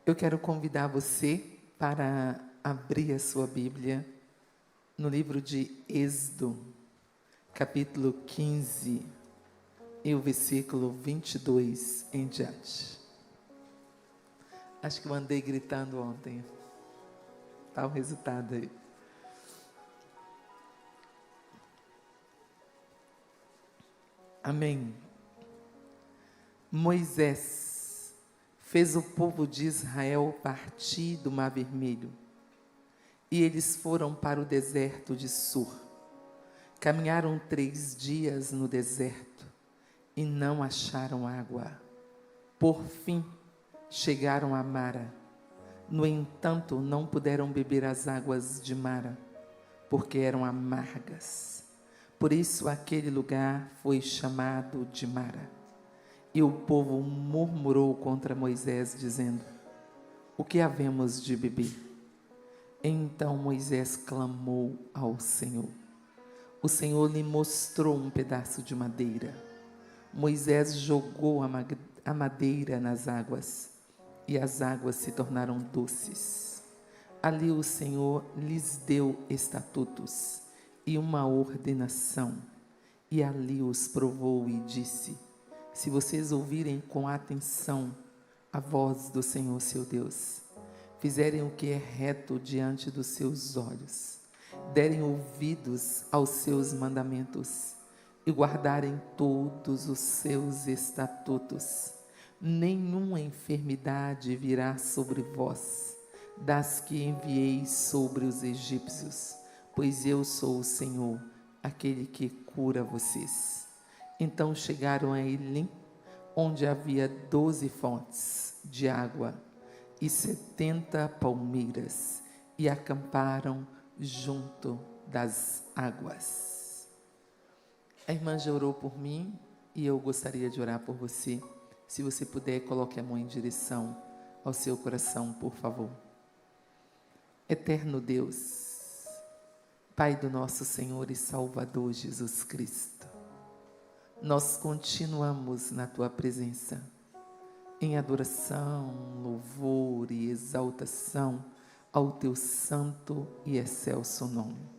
Eu quero convidar você para abrir a sua Bíblia no livro de Êxodo, capítulo 15, e o versículo 22 em diante. Acho que eu andei gritando ontem. Está o resultado aí. Amém. Moisés fez o povo de Israel partir do Mar Vermelho, e eles foram para o deserto de Sur. Caminharam 3 dias no deserto e não acharam água. Por fim, chegaram a Mara. No entanto, não puderam beber as águas de Mara, porque eram amargas. Por isso, aquele lugar foi chamado de Mara. E o povo murmurou contra Moisés, dizendo: o que havemos de beber? Então Moisés clamou ao Senhor. O Senhor lhe mostrou um pedaço de madeira. Moisés jogou a madeira nas águas, e as águas se tornaram doces. Ali o Senhor lhes deu estatutos e uma ordenação, e ali os provou e disse: se vocês ouvirem com atenção a voz do Senhor seu Deus, fizerem o que é reto diante dos seus olhos, derem ouvidos aos seus mandamentos e guardarem todos os seus estatutos, nenhuma enfermidade virá sobre vós, das que enviei sobre os egípcios, pois eu sou o Senhor, aquele que cura vocês. Então chegaram a Elim, onde havia 12 fontes de água e 70 palmeiras, e acamparam junto das águas. A irmã já orou por mim e eu gostaria de orar por você. Se você puder, coloque a mão em direção ao seu coração, por favor. Eterno Deus, Pai do nosso Senhor e Salvador Jesus Cristo, nós continuamos na Tua presença, em adoração, louvor e exaltação ao Teu santo e excelso nome.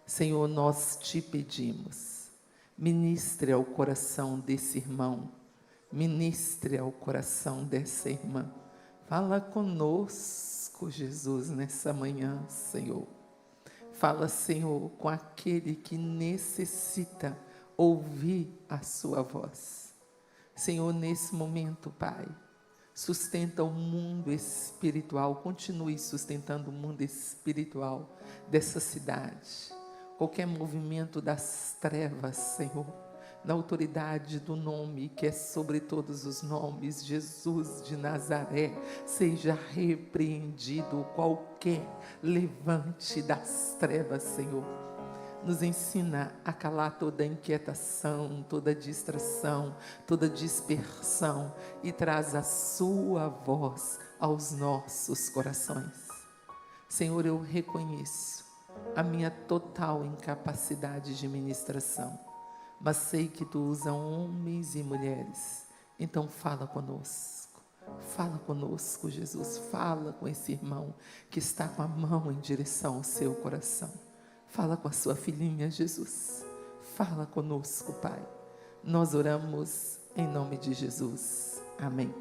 Senhor, nós Te pedimos, ministre ao coração desse irmão, ministre ao coração dessa irmã. Fala conosco, Jesus, nessa manhã, Senhor. Fala, Senhor, com aquele que necessita ouvir a sua voz. Senhor, nesse momento, Pai, sustenta o mundo espiritual, continue sustentando o mundo espiritual dessa cidade. Qualquer movimento das trevas, Senhor, na autoridade do nome que é sobre todos os nomes, Jesus de Nazaré, seja repreendido qualquer levante das trevas, Senhor. Nos ensina a calar toda inquietação, toda distração, toda dispersão, e traz a sua voz aos nossos corações. Senhor, eu reconheço a minha total incapacidade de ministração, mas sei que Tu usa homens e mulheres. Então fala conosco, Jesus. Fala com esse irmão que está com a mão em direção ao seu coração. Fala com a sua filhinha, Jesus. Fala conosco, Pai. Nós oramos em nome de Jesus. Amém.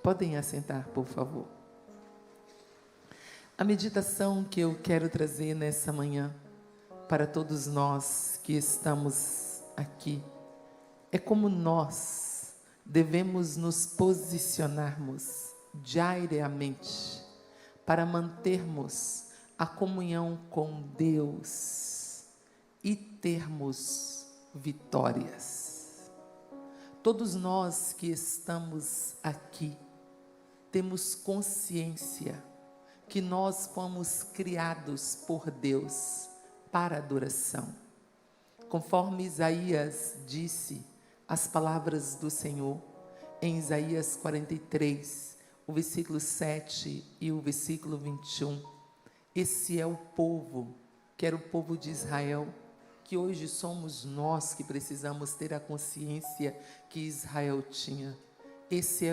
Podem assentar, por favor. A meditação que eu quero trazer nessa manhã para todos nós que estamos aqui é como nós devemos nos posicionarmos diariamente para mantermos a comunhão com Deus e termos vitórias. Todos nós que estamos aqui temos consciência que nós fomos criados por Deus para adoração. Conforme Isaías disse as palavras do Senhor em Isaías 43, o versículo 7 e o versículo 21. Esse é o povo, que era o povo de Israel, que hoje somos nós que precisamos ter a consciência que Israel tinha. Esse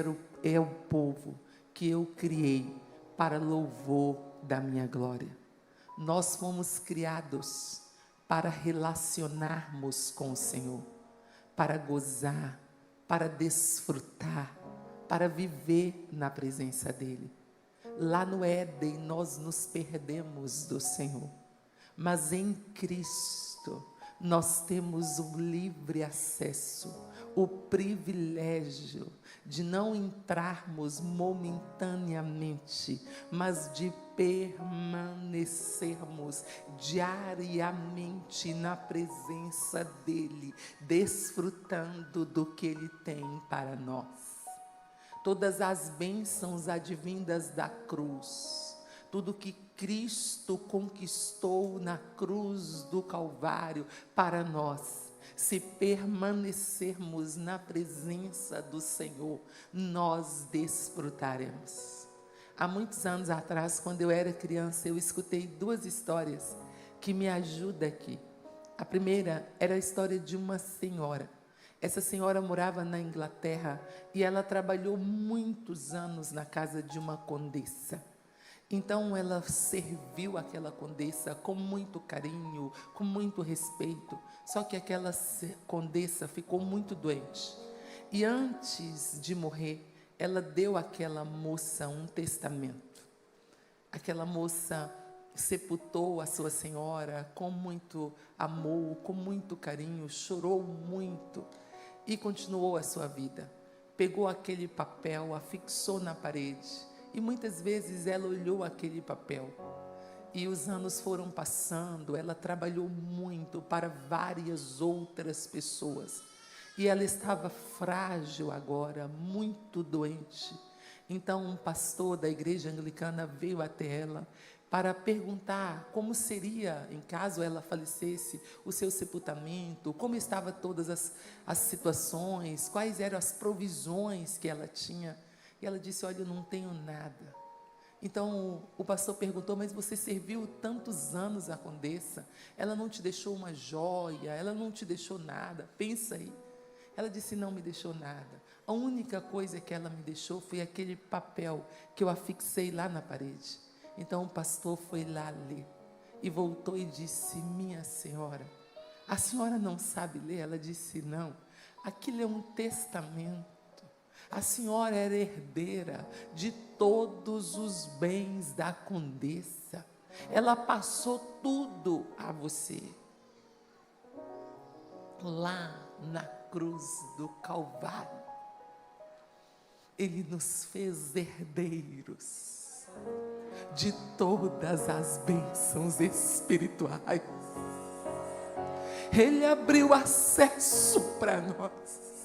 é o povo que eu criei para louvor da minha glória. Nós fomos criados para relacionarmos com o Senhor, para gozar, para desfrutar, para viver na presença dEle. Lá no Éden nós nos perdemos do Senhor, mas em Cristo nós temos o livre acesso, o privilégio de não entrarmos momentaneamente, mas de permanecermos diariamente na presença dEle, desfrutando do que Ele tem para nós. Todas as bênçãos advindas da cruz, tudo que Cristo conquistou na cruz do Calvário para nós, se permanecermos na presença do Senhor, nós desfrutaremos. Há muitos anos atrás, quando eu era criança, eu escutei duas histórias que me ajudam aqui. A primeira era a história de uma senhora. Essa senhora morava na Inglaterra e ela trabalhou muitos anos na casa de uma condessa. Então ela serviu aquela condessa com muito carinho, com muito respeito. Só que aquela condessa ficou muito doente. E antes de morrer, ela deu àquela moça um testamento. Aquela moça sepultou a sua senhora com muito amor, com muito carinho, chorou muito e continuou a sua vida. Pegou aquele papel, afixou na parede e muitas vezes ela olhou aquele papel. E os anos foram passando, ela trabalhou muito para várias outras pessoas. E ela estava frágil agora, muito doente. Então um pastor da igreja anglicana veio até ela para perguntar como seria, em caso ela falecesse, o seu sepultamento, como estavam todas as situações, quais eram as provisões que ela tinha. E ela disse: olha, eu não tenho nada. Então o pastor perguntou: mas você serviu tantos anos à condessa, ela não te deixou uma joia, ela não te deixou nada, pensa aí. Ela disse: não me deixou nada, a única coisa que ela me deixou foi aquele papel que eu afixei lá na parede. Então o pastor foi lá ler e voltou e disse: minha senhora, a senhora não sabe ler? Ela disse: não, aquilo é um testamento. A senhora era herdeira de todos os bens da condessa. Ela passou tudo a você. Lá na cruz do Calvário, Ele nos fez herdeiros de todas as bênçãos espirituais. Ele abriu acesso para nós.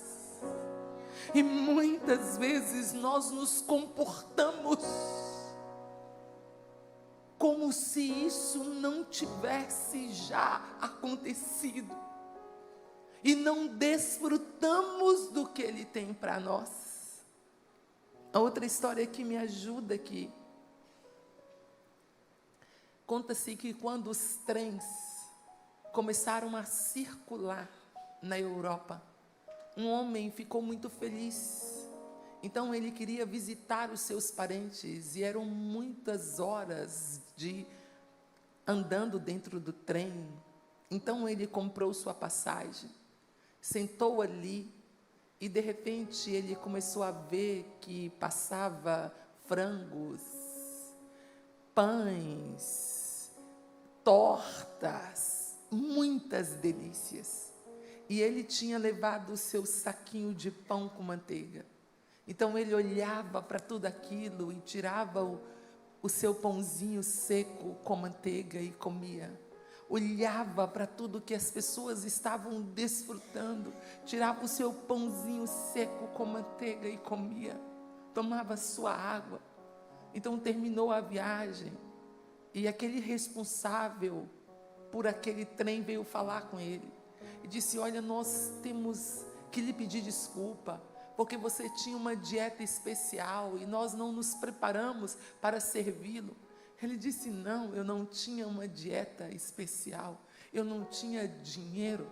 E muitas vezes nós nos comportamos como se isso não tivesse já acontecido. E não desfrutamos do que Ele tem para nós. A outra história que me ajuda aqui. Conta-se que quando os trens começaram a circular na Europa, um homem ficou muito feliz. Então ele queria visitar os seus parentes e eram muitas horas de andando dentro do trem. Então ele comprou sua passagem, sentou ali e de repente ele começou a ver que passava frangos, pães, tortas, muitas delícias. E ele tinha levado o seu saquinho de pão com manteiga. Então ele olhava para tudo aquilo e tirava o seu pãozinho seco com manteiga e comia. Olhava para tudo que as pessoas estavam desfrutando, tirava o seu pãozinho seco com manteiga e comia. Tomava sua água. Então terminou a viagem e aquele responsável por aquele trem veio falar com ele. E disse: olha, nós temos que lhe pedir desculpa, porque você tinha uma dieta especial e nós não nos preparamos para servi-lo. Ele disse: não, eu não tinha uma dieta especial, eu não tinha dinheiro.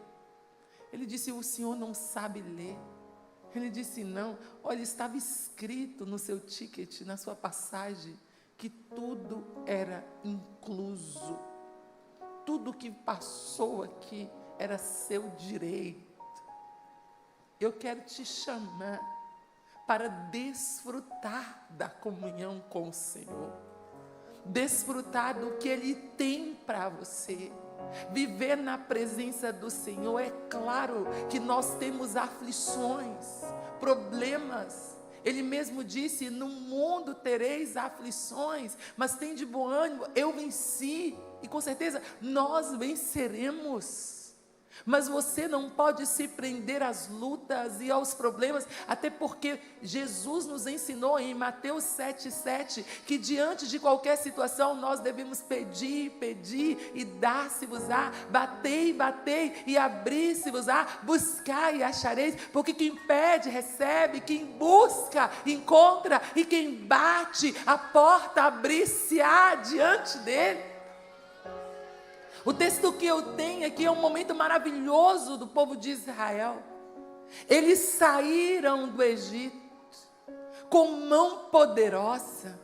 Ele disse: o senhor não sabe ler. Ele disse: não, olha, estava escrito no seu ticket, na sua passagem, que tudo era incluso. Tudo que passou aqui era seu direito. Eu quero te chamar para desfrutar da comunhão com o Senhor. Desfrutar do que Ele tem para você. Viver na presença do Senhor. É claro que nós temos aflições, problemas. Ele mesmo disse: no mundo tereis aflições, mas tem de bom ânimo, eu venci. E com certeza nós venceremos. Mas você não pode se prender às lutas e aos problemas, até porque Jesus nos ensinou em Mateus 7,7, que diante de qualquer situação nós devemos pedir e dar-se-vos-á, batei e abrir-se-vos-á, buscai e achareis, porque quem pede recebe, quem busca encontra, e quem bate, a porta abrir-se-á diante dele. O texto que eu tenho aqui é um momento maravilhoso do povo de Israel. Eles saíram do Egito com mão poderosa.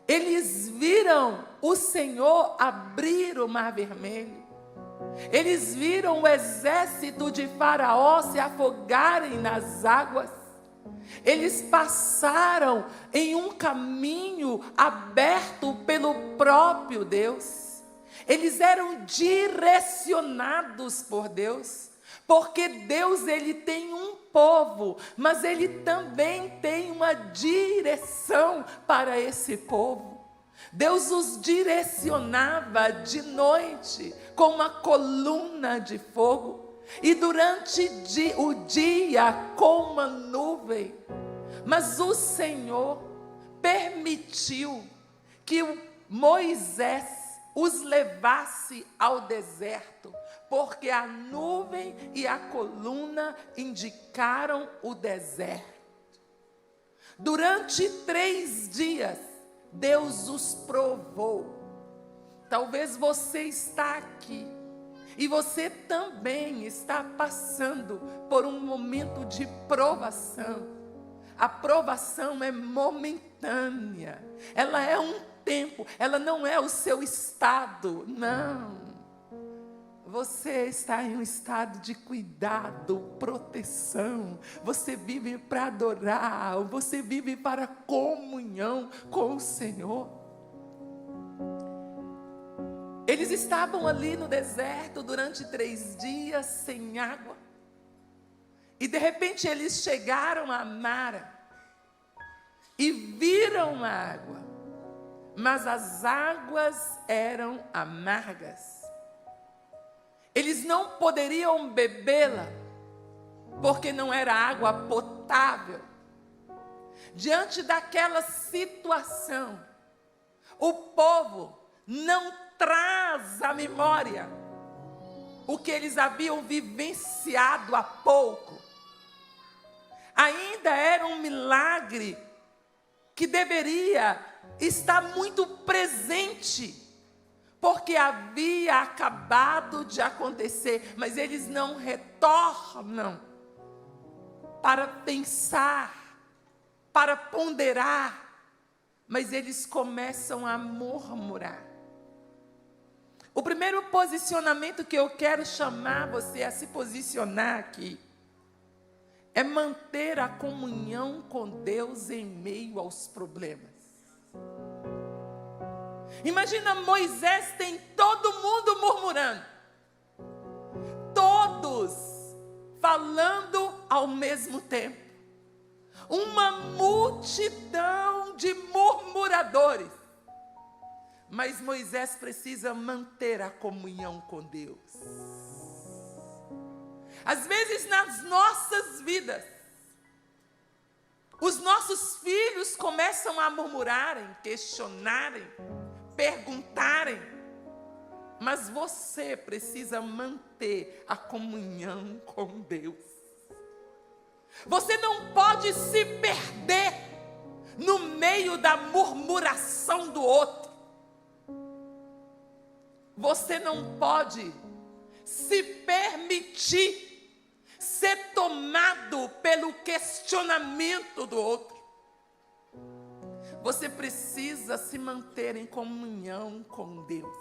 Eles viram o Senhor abrir o Mar Vermelho. Eles viram o exército de Faraó se afogarem nas águas. Eles passaram em um caminho aberto pelo próprio Deus. Eles eram direcionados por Deus, porque Deus, Ele tem um povo, mas Ele também tem uma direção para esse povo. Deus os direcionava de noite com uma coluna de fogo, e durante o dia com uma nuvem. Mas o Senhor permitiu que Moisés os levasse ao deserto, porque a nuvem e a coluna indicaram o deserto. Durante 3 dias, Deus os provou. Talvez você está aqui, e você também está passando por um momento de provação. A provação é momentânea, ela é um tempo, ela não é o seu estado, não. Você está em um estado de cuidado, proteção. Você vive para adorar, você vive para comunhão com o Senhor. Eles estavam ali no deserto durante 3 dias sem água. E de repente eles chegaram a Mara e viram a água. Mas as águas eram amargas. Eles não poderiam bebê-la, porque não era água potável. Diante daquela situação, o povo não traz à memória o que eles haviam vivenciado há pouco. Ainda era um milagre que deveria está muito presente, porque havia acabado de acontecer, mas eles não retornam para pensar, para ponderar, mas eles começam a murmurar. O primeiro posicionamento que eu quero chamar você a se posicionar aqui é manter a comunhão com Deus em meio aos problemas. Imagina, Moisés, tem todo mundo murmurando, todos falando ao mesmo tempo, uma multidão de murmuradores, mas Moisés precisa manter a comunhão com Deus. Às vezes nas nossas vidas, os nossos filhos começam a murmurarem, questionarem, perguntarem, mas você precisa manter a comunhão com Deus. Você não pode se perder no meio da murmuração do outro. Você não pode se permitir ser tomado pelo questionamento do outro. Você precisa se manter em comunhão com Deus.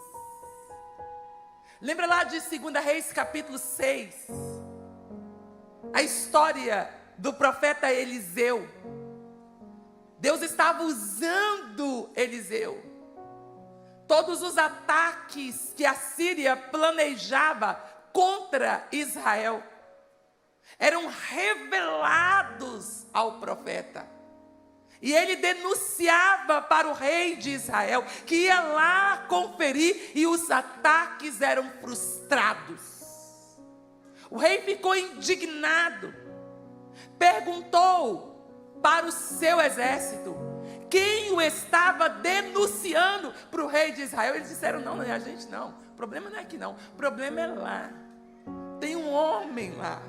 Lembra lá de 2 Reis capítulo 6, a história do profeta Eliseu. Deus estava usando Eliseu. Todos os ataques que a Síria planejava contra Israel eram revelados ao profeta. E ele denunciava para o rei de Israel, que ia lá conferir, e os ataques eram frustrados. O rei ficou indignado, perguntou para o seu exército quem o estava denunciando para o rei de Israel. Eles disseram: não é a gente não, o problema não é aqui não, o problema é lá. Tem um homem lá,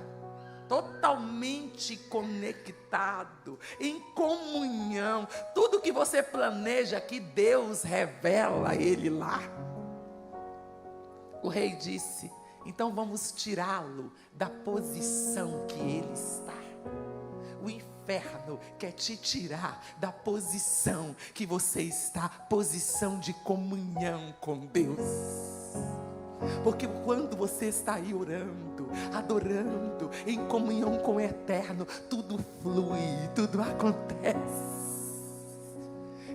totalmente conectado, em comunhão. Tudo que você planeja aqui, Deus revela ele lá. O rei disse: então vamos tirá-lo da posição que ele está. O inferno quer te tirar da posição que você está, posição de comunhão com Deus. Porque quando você está aí orando, adorando, em comunhão com o Eterno, tudo flui, tudo acontece.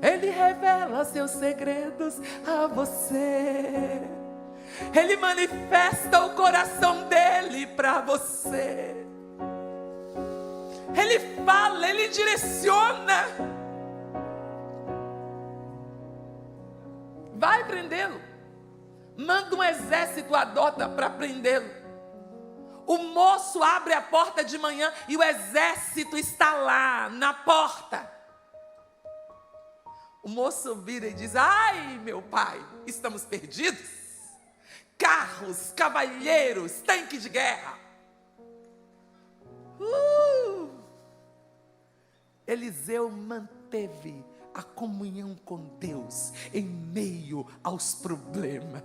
Ele revela seus segredos a você. Ele manifesta o coração dele para você. Ele fala, ele direciona. Vai prendê-lo. Manda um exército, adota para prendê-lo. O moço abre a porta de manhã e o exército está lá na porta. O moço vira e diz: ai, meu pai, estamos perdidos. Carros, cavalheiros, tanques de guerra. Eliseu manteve a comunhão com Deus em meio aos problemas.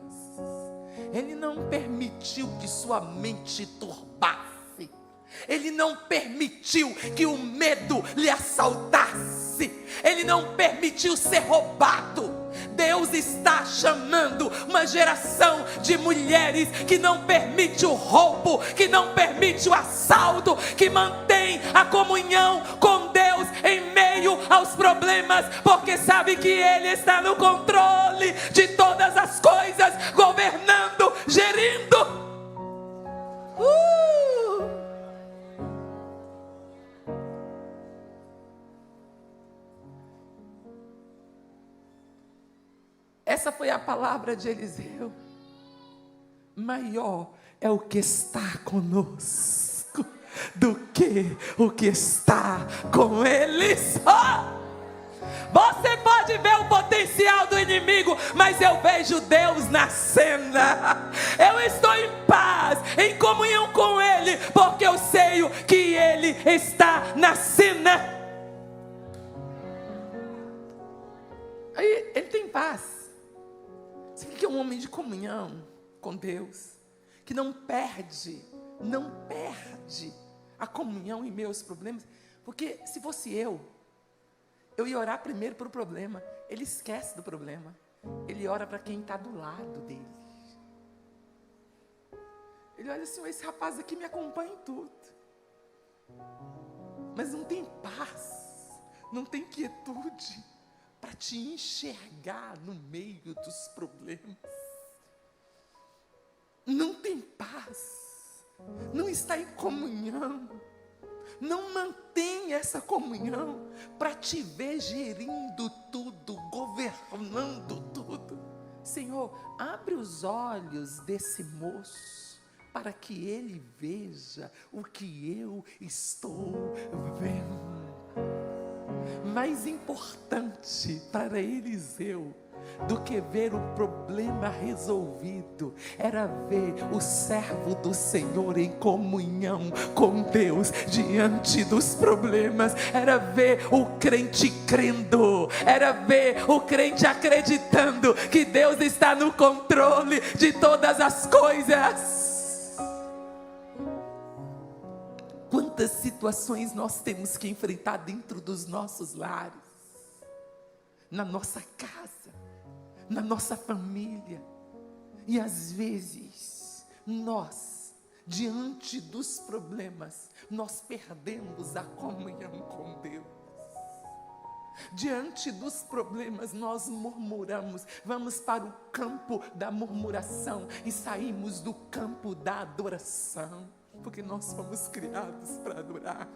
Ele não permitiu que sua mente turbasse. Ele não permitiu que o medo lhe assaltasse. Ele não permitiu ser roubado. Deus está chamando uma geração de mulheres que não permite o roubo, que não permite o assalto, que mantém a comunhão com Deus em meio aos problemas, porque sabe que Ele está no controle de todas as coisas, governando, gerindo. Essa foi a palavra de Eliseu. Maior é o que está conosco do que o que está com eles. Você pode ver o potencial do inimigo, mas eu vejo Deus na cena. Eu estou em paz, em comunhão com Ele, porque eu sei que Ele está na cena. Aí ele tem paz. Você vê que é um homem de comunhão com Deus, que não perde a comunhão em meus problemas. Porque se fosse eu ia orar primeiro para o problema. Ele esquece do problema. Ele ora para quem está do lado dele. Ele olha assim: esse rapaz aqui me acompanha em tudo, mas não tem paz, não tem quietude para te enxergar no meio dos problemas. Não tem paz, não está em comunhão, não mantém essa comunhão para te ver gerindo tudo, governando tudo. Senhor, abre os olhos desse moço para que ele veja o que eu estou vendo. Mais importante para Eliseu do que ver o problema resolvido, era ver o servo do Senhor em comunhão com Deus diante dos problemas, era ver o crente crendo, era ver o crente acreditando que Deus está no controle de todas as coisas. Quantas situações nós temos que enfrentar dentro dos nossos lares, na nossa casa, na nossa família. E às vezes, nós, diante dos problemas, nós perdemos a comunhão com Deus. Diante dos problemas, nós murmuramos, vamos para o campo da murmuração e saímos do campo da adoração, porque nós fomos criados para adorar.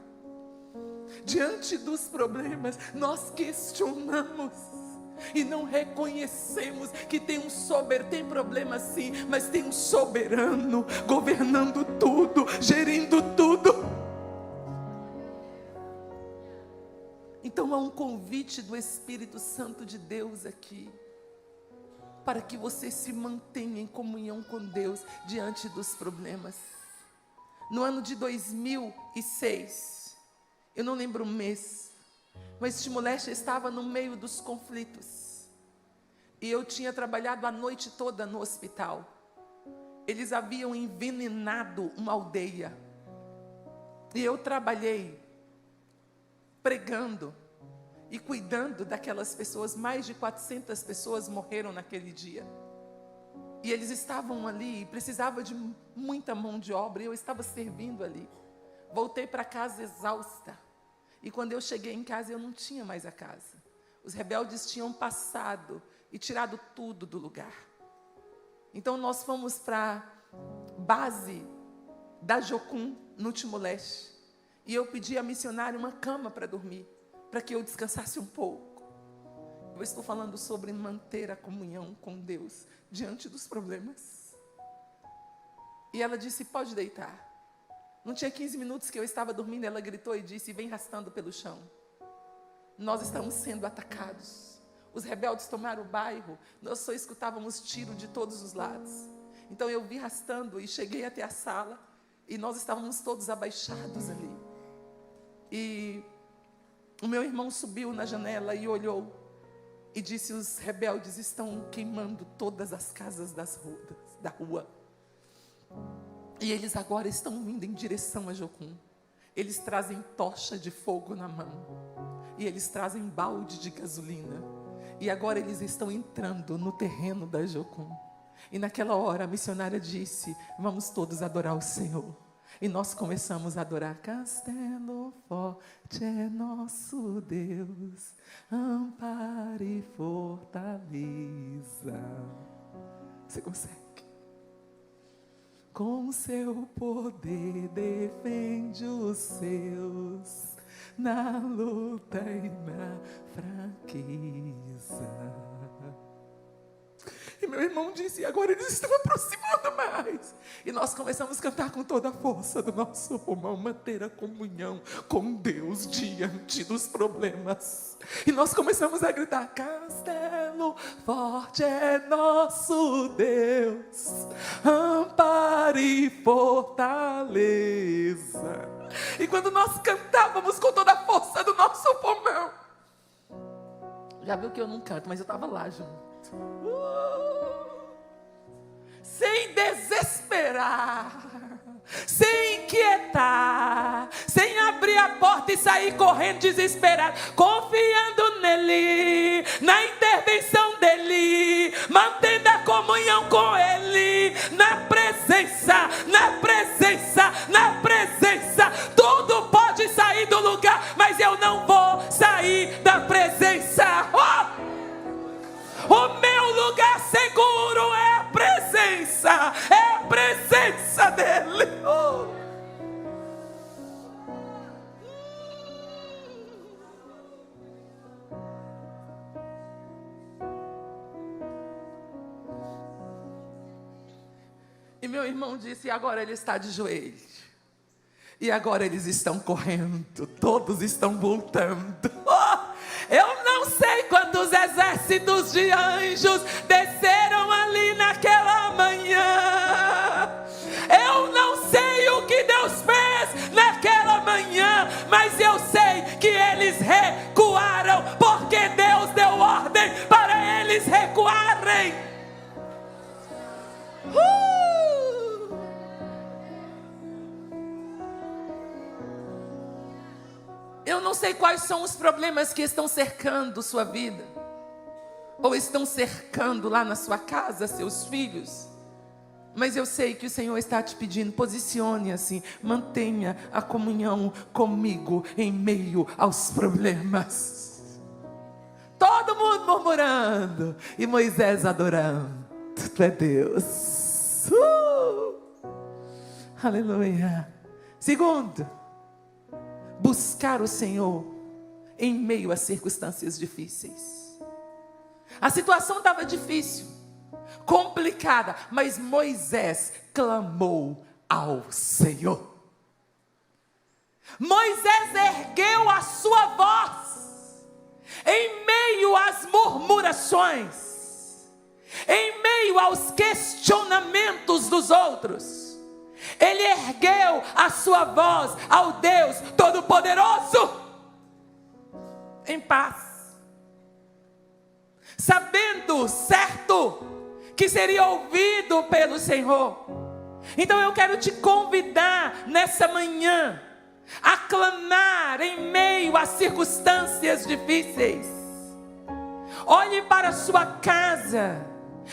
Diante dos problemas, nós questionamos e não reconhecemos que tem problema sim, mas tem um soberano governando tudo, gerindo tudo. Então há um convite do Espírito Santo de Deus aqui, para que você se mantenha em comunhão com Deus diante dos problemas. No ano de 2006, eu não lembro o mês, mas Timor-Leste estava no meio dos conflitos. E eu tinha trabalhado a noite toda no hospital. Eles haviam envenenado uma aldeia. E eu trabalhei pregando e cuidando daquelas pessoas. Mais de 400 pessoas morreram naquele dia. E eles estavam ali, precisava de muita mão de obra, e eu estava servindo ali. Voltei para casa exausta. E quando eu cheguei em casa, eu não tinha mais a casa. Os rebeldes tinham passado e tirado tudo do lugar. Então nós fomos para a base da Jocum, no Timor-Leste. E eu pedi à missionária uma cama para dormir, para que eu descansasse um pouco. Eu estou falando sobre manter a comunhão com Deus diante dos problemas. E ela disse, pode deitar. Não tinha 15 minutos que eu estava dormindo, ela gritou e disse, vem arrastando pelo chão. Nós estamos sendo atacados. Os rebeldes tomaram o bairro, nós só escutávamos tiro de todos os lados. Então eu vi arrastando e cheguei até a sala, e nós estávamos todos abaixados ali. E o meu irmão subiu na janela e olhou, e disse, os rebeldes estão queimando todas as casas da rua. E eles agora estão vindo em direção a Jocum. Eles trazem tocha de fogo na mão. E eles trazem balde de gasolina. E agora eles estão entrando no terreno da Jocum. E naquela hora a missionária disse, vamos todos adorar o Senhor. E nós começamos a adorar. Castelo forte é nosso Deus, amparo e fortaleza. Você consegue? Com seu poder defende os seus, na luta e na fraqueza. E meu irmão disse, agora eles estão aproximando mais. E nós começamos a cantar com toda a força do nosso pulmão, manter a comunhão com Deus diante dos problemas. E nós começamos a gritar, castelo forte é nosso Deus, amparo e fortaleza. E quando nós cantávamos com toda a força do nosso pulmão, já viu que eu não canto, mas eu estava lá junto. Sem desesperar, sem inquietar, sem abrir a porta e sair correndo desesperado, confiando nele, na intervenção dele, mantendo a comunhão com ele, na presença, na presença, na presença. Tudo pode sair do lugar, mas eu não vou sair da presença. O meu lugar seguro é a presença dele. E meu irmão disse, e agora ele está de joelhos. E agora eles estão correndo, todos estão voltando. Eu não sei quantos exércitos de anjos desceram ali naquela manhã. Eu não sei o que Deus fez naquela manhã, mas eu sei que eles recuaram, porque Deus deu ordem para eles recuarem. Eu não sei quais são os problemas que estão cercando sua vida, ou estão cercando lá na sua casa, seus filhos. Mas eu sei que o Senhor está te pedindo, posicione assim, mantenha a comunhão comigo em meio aos problemas. Todo mundo murmurando e Moisés adorando. Tu é Deus. Aleluia. Segundo, buscar o Senhor em meio às circunstâncias difíceis. A situação estava difícil, complicada, mas Moisés clamou ao Senhor. Moisés ergueu a sua voz em meio às murmurações, em meio aos questionamentos dos outros. Ele ergueu a sua voz ao Deus Todo-Poderoso, em paz, sabendo certo que seria ouvido pelo Senhor. Então eu quero te convidar nessa manhã a clamar em meio às circunstâncias difíceis. Olhe para a sua casa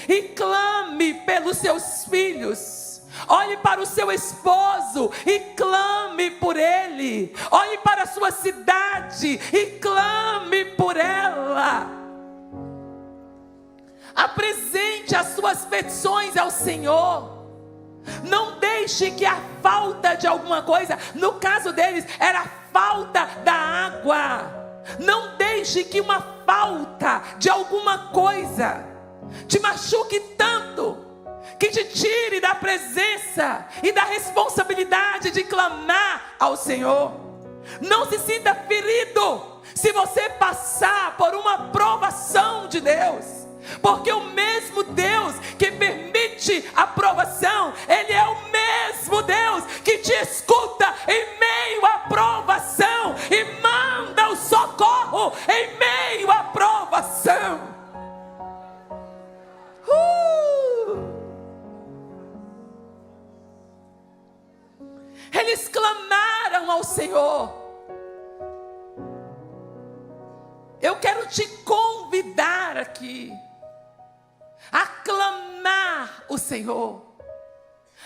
e clame pelos seus filhos. Olhe para o seu esposo e clame por ele. Olhe para a sua cidade e clame por ela. Apresente as suas petições ao Senhor. Não deixe que a falta de alguma coisa, no caso deles era a falta da água. Não deixe que uma falta de alguma coisa te machuque tanto, que te tire da presença e da responsabilidade de clamar ao Senhor. Não se sinta ferido se você passar por uma provação de Deus, porque o mesmo Deus que permite a provação, Ele é o mesmo Deus que te escuta em meio à provação e manda o socorro em meio à provação. Eles clamaram ao Senhor. Eu quero te convidar aqui a clamar o Senhor,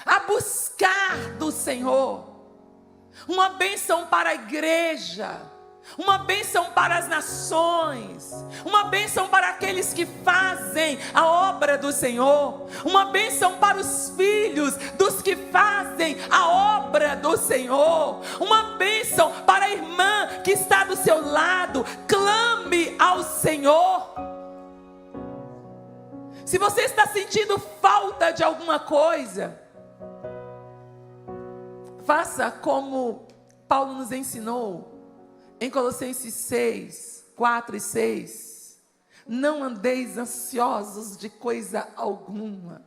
a buscar do Senhor uma bênção para a igreja, uma bênção para as nações, uma bênção para aqueles que fazem a obra do Senhor, uma bênção para os filhos dos que fazem a obra do Senhor, uma bênção para a irmã que está do seu lado. Clame ao Senhor. Se você está sentindo falta de alguma coisa, faça como Paulo nos ensinou em Colossenses 6, 4 e 6. Não andeis ansiosos de coisa alguma,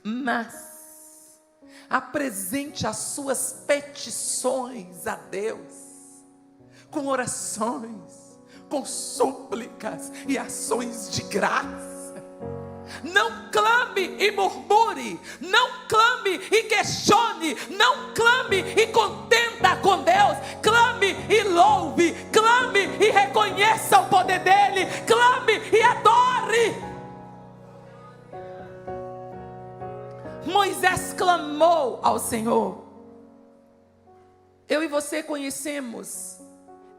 mas apresente as suas petições a Deus, com orações, com súplicas e ações de graça. Não clame e murmure, não clame e questione, não clame e contenda com Deus. Clame e louve, clame e reconheça o poder dEle, clame e adore. Moisés clamou ao Senhor. Eu e você conhecemos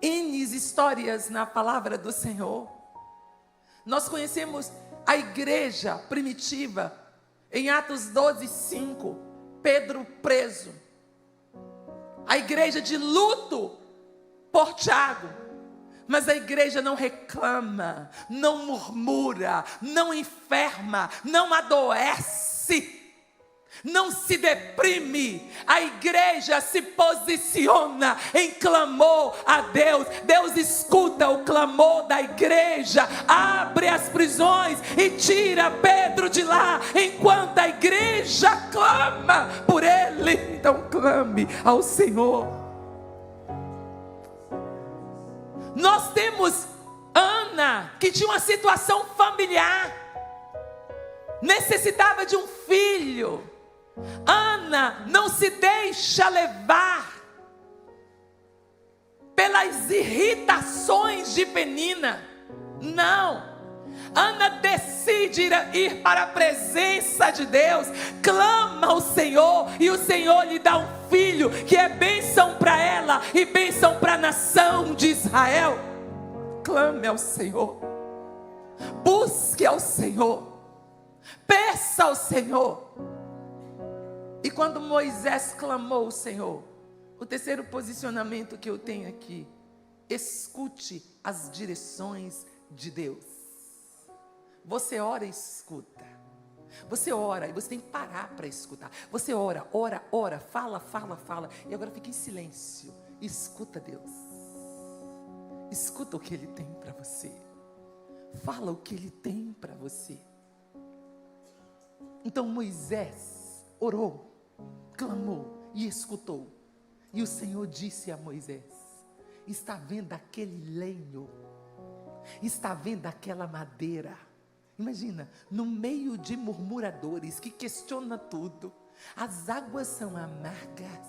N histórias na palavra do Senhor. Nós conhecemos a igreja primitiva, em Atos 12, 5, Pedro preso. A igreja de luto por Tiago. Mas a igreja não reclama, não murmura, não enferma, não adoece, não se deprime. A igreja se posiciona em clamor a Deus. Deus escuta o clamor da igreja, abre as prisões e tira Pedro de lá, enquanto a igreja clama por ele. Então clame ao Senhor. Nós temos Ana, que tinha uma situação familiar, necessitava de um filho. Ana não se deixa levar pelas irritações de Penina. Não. Ana decide ir para a presença de Deus, clama ao Senhor, e o Senhor lhe dá um filho, que é bênção para ela e bênção para a nação de Israel. Clame ao Senhor, busque ao Senhor, peça ao Senhor. E quando Moisés clamou ao Senhor, o terceiro posicionamento que eu tenho aqui: escute as direções de Deus. Você ora e escuta. Você ora e você tem que parar para escutar. Você ora, fala. E agora fica em silêncio. Escuta Deus. Escuta o que Ele tem para você. Fala o que Ele tem para você. Então Moisés orou, clamou e escutou. E o Senhor disse a Moisés: está vendo aquele lenho? Está vendo aquela madeira? Imagina, no meio de murmuradores que questionam tudo, as águas são amargas,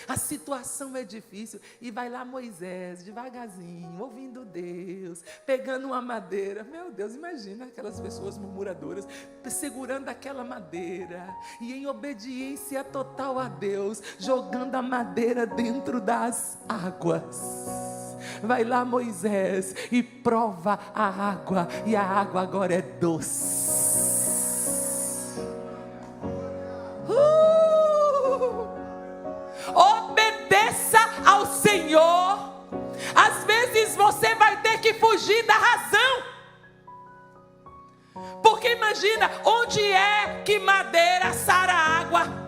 a situação é difícil, e vai lá Moisés, devagarzinho, ouvindo Deus, pegando uma madeira. Meu Deus, imagina aquelas pessoas murmuradoras, segurando aquela madeira, e em obediência total a Deus, jogando a madeira dentro das águas. Vai lá Moisés e prova a água, e a água agora é doce. Obedeça ao Senhor. Às vezes você vai ter que fugir da razão, porque imagina, onde é que madeira sara água?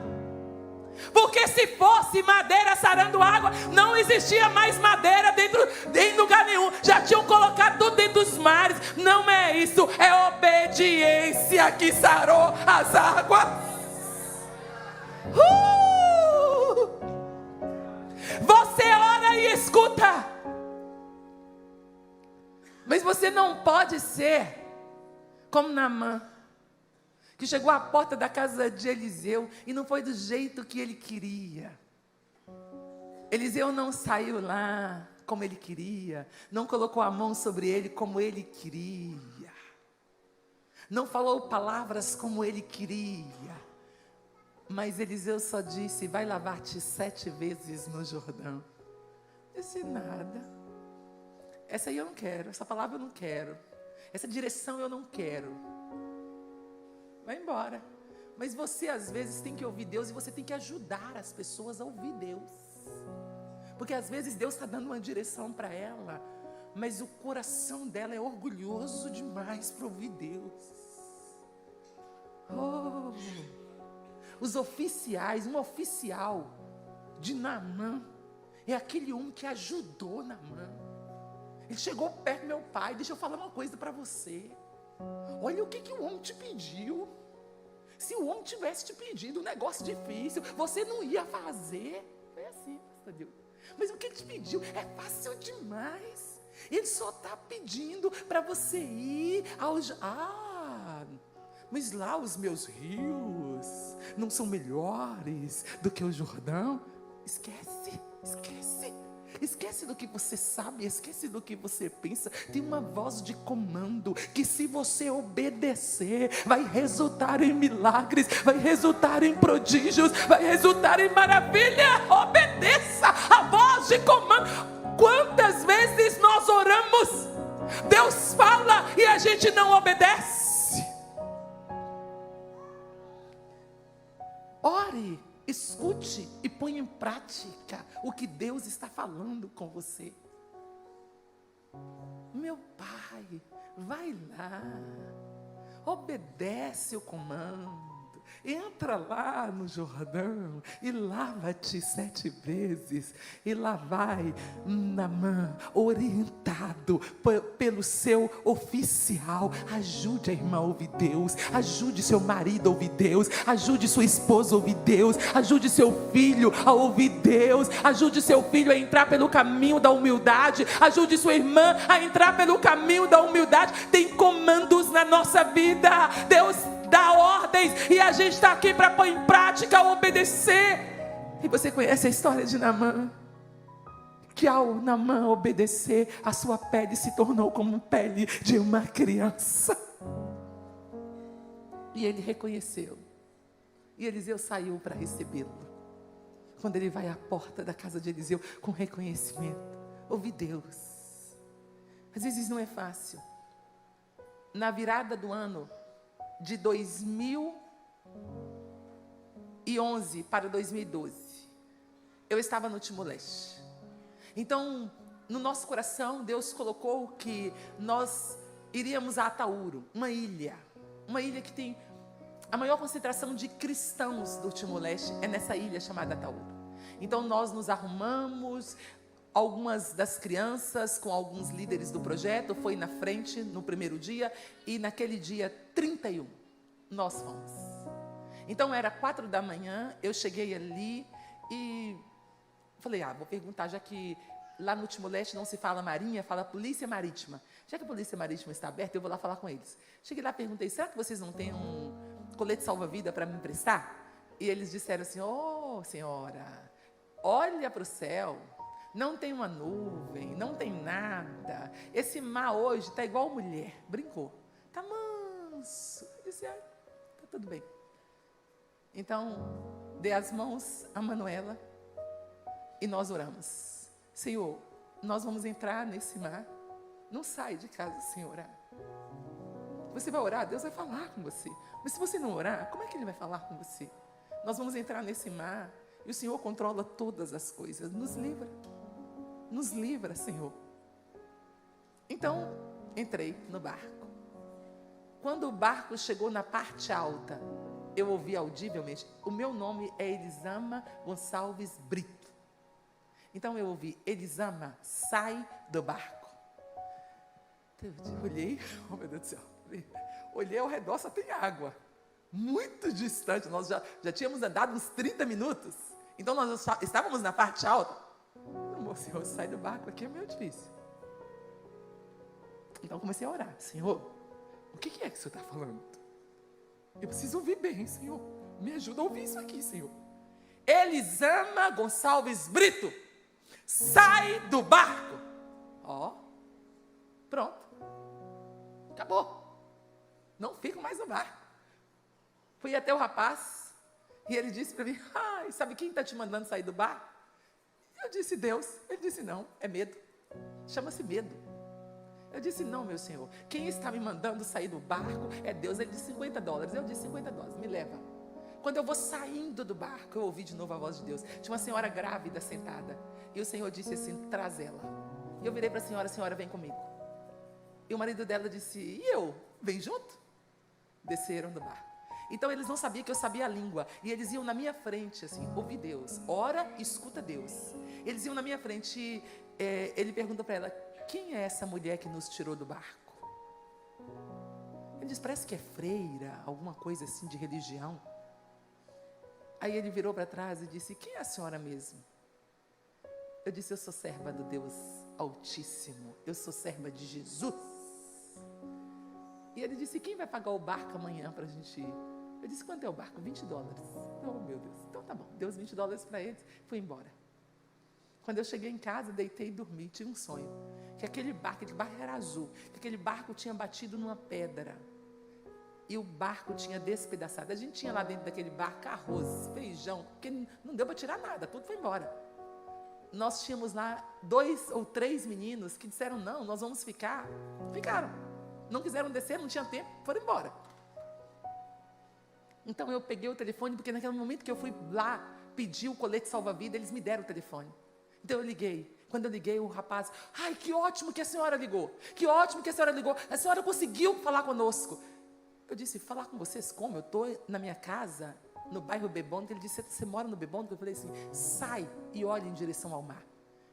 Porque se fosse madeira sarando água, não existia mais madeira em lugar nenhum. Já tinham colocado tudo dentro dos mares. Não é isso, é obediência que sarou as águas. Você ora e escuta. Mas você não pode ser como Naamã, que chegou à porta da casa de Eliseu e não foi do jeito que ele queria. Eliseu não saiu lá como ele queria, não colocou a mão sobre ele como ele queria, não falou palavras como ele queria, mas Eliseu só disse: vai lavar-te 7 vezes no Jordão. Eu disse: nada, essa aí eu não quero, essa palavra eu não quero, essa direção eu não quero. Vai embora. Mas você às vezes tem que ouvir Deus, e você tem que ajudar as pessoas a ouvir Deus, porque às vezes Deus está dando uma direção para ela, mas o coração dela é orgulhoso demais para ouvir Deus. Os oficiais, um oficial de Naamã é aquele homem que ajudou Naamã. Ele chegou perto do meu pai: deixa eu falar uma coisa para você. Olha o que o homem te pediu. Se o homem tivesse te pedido um negócio difícil, você não ia fazer. Foi assim, pastor Deus. Mas o que ele te pediu é fácil demais. Ele só está pedindo para você ir aos... mas lá os meus rios não são melhores do que o Jordão? Esquece. Esquece do que você sabe, esquece do que você pensa. Tem uma voz de comando que, se você obedecer, vai resultar em milagres, vai resultar em prodígios, vai resultar em maravilha. Obedeça a voz de comando. Quantas vezes nós oramos, Deus fala e a gente não obedece? Ore, escute e ponha em prática o que Deus está falando com você. Meu pai, vai lá, obedece o comando, entra lá no Jordão e lava-te 7 vezes. E lá vai Naamã, orientado pelo seu oficial. Ajude a irmã a ouvir Deus, ajude seu marido a ouvir Deus, ajude sua esposa a ouvir Deus, ajude seu filho a ouvir Deus, ajude seu filho a entrar pelo caminho da humildade, ajude sua irmã a entrar pelo caminho da humildade. Tem comandos na nossa vida, Deus dá ordens, e a gente está aqui para pôr em prática, obedecer. E você conhece a história de Naamã, que ao Naamã obedecer, a sua pele se tornou como pele de uma criança. E ele reconheceu. E Eliseu saiu para recebê-lo. Quando ele vai à porta da casa de Eliseu com reconhecimento, ouvi Deus. Às vezes não é fácil. Na virada do ano de 2011 para 2012, eu estava no Timor-Leste. Então, no nosso coração, Deus colocou que nós iríamos a Atauro, uma ilha que tem a maior concentração de cristãos do Timor-Leste, é nessa ilha chamada Atauro. Então nós nos arrumamos, algumas das crianças com alguns líderes do projeto, foi na frente no primeiro dia, e naquele dia 31, nós fomos. Então era 4 da manhã, eu cheguei ali e falei, vou perguntar, já que lá no Timor-Leste não se fala marinha, fala polícia marítima. Já que a polícia marítima está aberta, eu vou lá falar com eles. Cheguei lá e perguntei, será que vocês não têm um colete salva-vida para me emprestar? E eles disseram assim, senhora, olha para o céu, não tem uma nuvem, não tem nada. Esse mar hoje está igual mulher, brincou. Está manso. Eu disse, está tudo bem. Então, dei as mãos a Manuela e nós oramos. Senhor, nós vamos entrar nesse mar. Não sai de casa sem orar. Você vai orar, Deus vai falar com você. Mas se você não orar, como é que Ele vai falar com você? Nós vamos entrar nesse mar e o Senhor controla todas as coisas. Nos livra, Senhor. Então, entrei no barco. Quando o barco chegou na parte alta, eu ouvi audivelmente, o meu nome é Elisama Gonçalves Brito. Então eu ouvi, Elisama, sai do barco. Eu olhei, oh meu Deus do céu, olhei ao redor, só tem água. Muito distante, nós já tínhamos andado uns 30 minutos. Então nós estávamos na parte alta. Meu Senhor, sai do barco aqui é meio difícil. Então comecei a orar, Senhor, o que é que o Senhor está falando? Eu preciso ouvir bem, Senhor. Me ajuda a ouvir isso aqui, Senhor. Elisama Gonçalves Brito, sai do barco. Pronto. Acabou. Não fico mais no barco. Fui até o rapaz e ele disse para mim, sabe quem está te mandando sair do barco? Eu disse, Deus. Ele disse, não, é medo. Chama-se medo. Eu disse, não, meu Senhor, quem está me mandando sair do barco é Deus. Ele disse $50. Eu disse, $50, me leva. Quando eu vou saindo do barco, eu ouvi de novo a voz de Deus. Tinha uma senhora grávida sentada. E o Senhor disse assim, traz ela. E eu virei para a senhora, vem comigo. E o marido dela disse, e eu? Vem junto? Desceram do barco. Então eles não sabiam que eu sabia a língua. E eles iam na minha frente, assim, ouve Deus. Ora, escuta Deus. Eles iam na minha frente e ele perguntou para ela, quem é essa mulher que nos tirou do barco? Ele disse, parece que é freira, alguma coisa assim de religião. Aí ele virou para trás e disse, quem é a senhora mesmo? Eu disse, eu sou serva do Deus Altíssimo. Eu sou serva de Jesus. E ele disse, quem vai pagar o barco amanhã para a gente ir? Eu disse, quanto é o barco? $20. Oh, meu Deus. Então tá bom, deu os $20 para eles, fui embora. Quando eu cheguei em casa, deitei e dormi, tinha um sonho. Que aquele barco era azul, que aquele barco tinha batido numa pedra. E o barco tinha despedaçado. A gente tinha lá dentro daquele barco arroz, feijão, porque não deu para tirar nada, tudo foi embora. Nós tínhamos lá 2 ou 3 meninos que disseram, não, nós vamos ficar. Ficaram. Não quiseram descer, não tinha tempo, foram embora. Então eu peguei o telefone, porque naquele momento que eu fui lá pedir o colete salva-vida, eles me deram o telefone. Então eu liguei. Quando eu liguei, o rapaz, que ótimo que a senhora ligou. Que ótimo que a senhora ligou. A senhora conseguiu falar conosco. Eu disse, falar com vocês como? Eu estou na minha casa, no bairro Bebônica. Ele disse, você mora no Bebônica? Eu falei assim, sai e olhe em direção ao mar.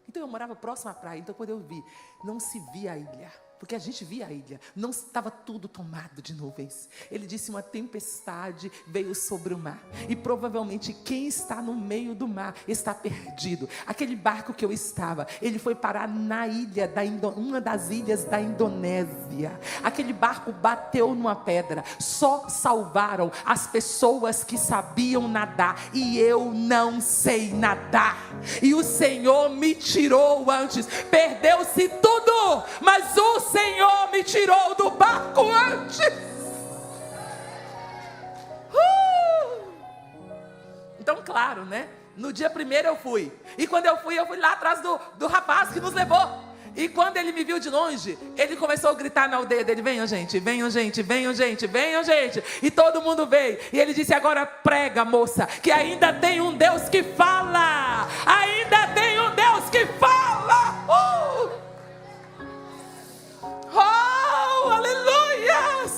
Então eu morava próximo à praia. Então quando eu vi, não se via a ilha. Porque a gente via a ilha, não estava tudo tomado de nuvens. Ele disse: uma tempestade veio sobre o mar. E provavelmente quem está no meio do mar está perdido. Aquele barco que eu estava, ele foi parar na ilha, uma das ilhas da Indonésia. Aquele barco bateu numa pedra. Só salvaram as pessoas que sabiam nadar. E eu não sei nadar. E o Senhor me tirou antes. Perdeu-se tudo, mas o Senhor me tirou do barco antes. Então, claro, né? No dia primeiro eu fui. E quando eu fui lá atrás do rapaz que nos levou. E quando ele me viu de longe, ele começou a gritar na aldeia dele: venham gente, venham gente, venham gente, venham gente. E todo mundo veio. E ele disse: agora prega, moça, que ainda tem um Deus que fala. Ainda tem um Deus que fala. Oh, aleluia!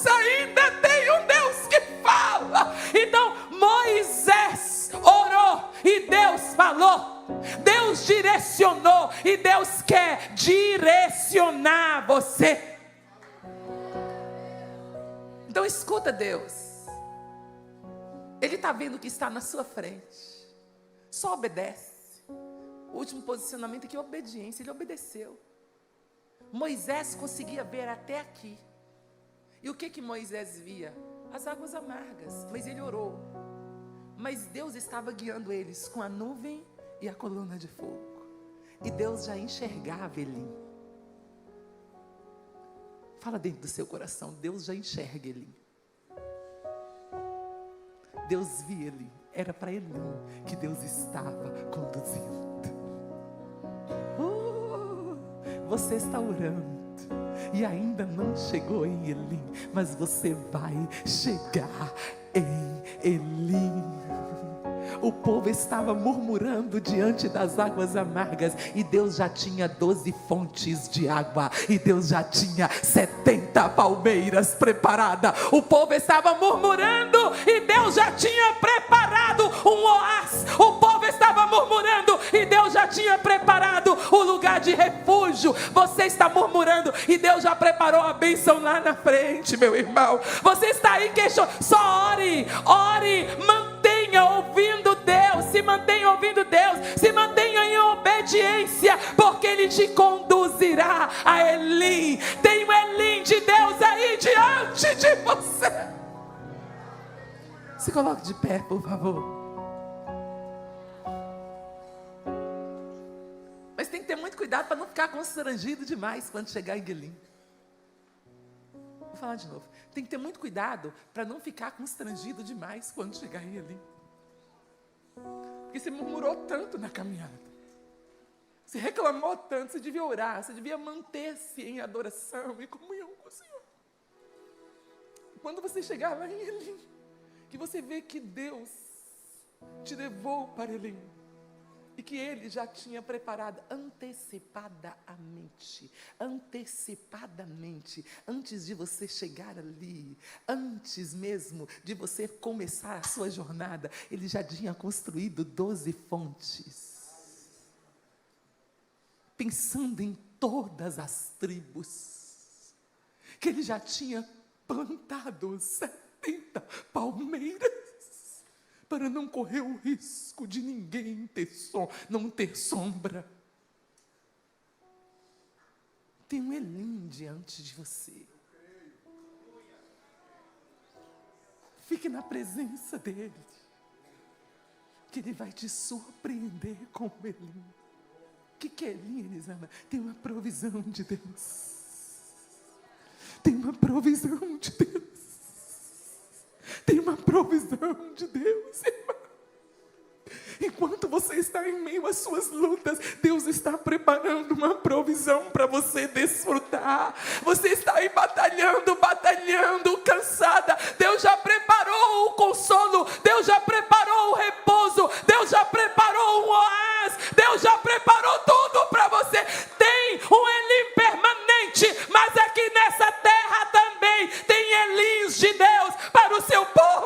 Ainda tem um Deus que fala. Então Moisés orou e Deus falou. Deus direcionou e Deus quer direcionar você. Então escuta Deus. Ele está vendo o que está na sua frente. Só obedece. O último posicionamento aqui é obediência. Ele obedeceu. Moisés conseguia ver até aqui. E o que Moisés via? As águas amargas. Mas ele orou. Mas Deus estava guiando eles com a nuvem e a coluna de fogo. E Deus já enxergava Elim. Fala dentro do seu coração: Deus já enxerga Elim. Deus via Elim. Era para Elim que Deus estava conduzindo. Você está orando e ainda não chegou em Elim, mas você vai chegar em Elim. O povo estava murmurando diante das águas amargas, e Deus já tinha 12 fontes de água, e Deus já tinha 70 palmeiras preparadas. O povo estava murmurando, e Deus já tinha preparado um oásis. O povo estava murmurando, e Deus já tinha preparado o lugar de refúgio. Você está murmurando, e Deus já preparou a bênção lá na frente, meu irmão. Você está aí questionando. Só ore, mantenha ouvindo Deus, se mantenha ouvindo Deus, se mantenha em obediência, porque Ele te conduzirá a Elim. Tem um Elim de Deus aí diante de você. Se coloque de pé, por favor. Mas tem que ter muito cuidado para não ficar constrangido demais quando chegar em Elim. Vou falar de novo. Tem que ter muito cuidado para não ficar constrangido demais quando chegar em Elim. Porque você murmurou tanto na caminhada. Você reclamou tanto, você devia orar, você devia manter-se em adoração e comunhão com o Senhor. Quando você chegar lá em Elim, que você vê que Deus te levou para Elim, e que Ele já tinha preparado antecipadamente, antes de você chegar ali, antes mesmo de você começar a sua jornada, Ele já tinha construído 12 fontes, pensando em todas as tribos, que Ele já tinha plantado 70 palmeiras, para não correr o risco de ninguém não ter sombra. Tem um Elim diante de você. Fique na presença dEle, que Ele vai te surpreender com o Elim. O que é Elim, Elisama? Tem uma provisão de Deus. Tem uma provisão de Deus. Tem uma provisão de Deus, irmão. Enquanto você está em meio às suas lutas, Deus está preparando uma provisão para você desfrutar. Você está aí batalhando, cansada. Deus já preparou o consolo, Deus já preparou o repouso, Deus já preparou um oásis, Deus já preparou tudo para você. Tem um Elim permanente, mas aqui nessa terra também tem Elims de Deus para o seu povo.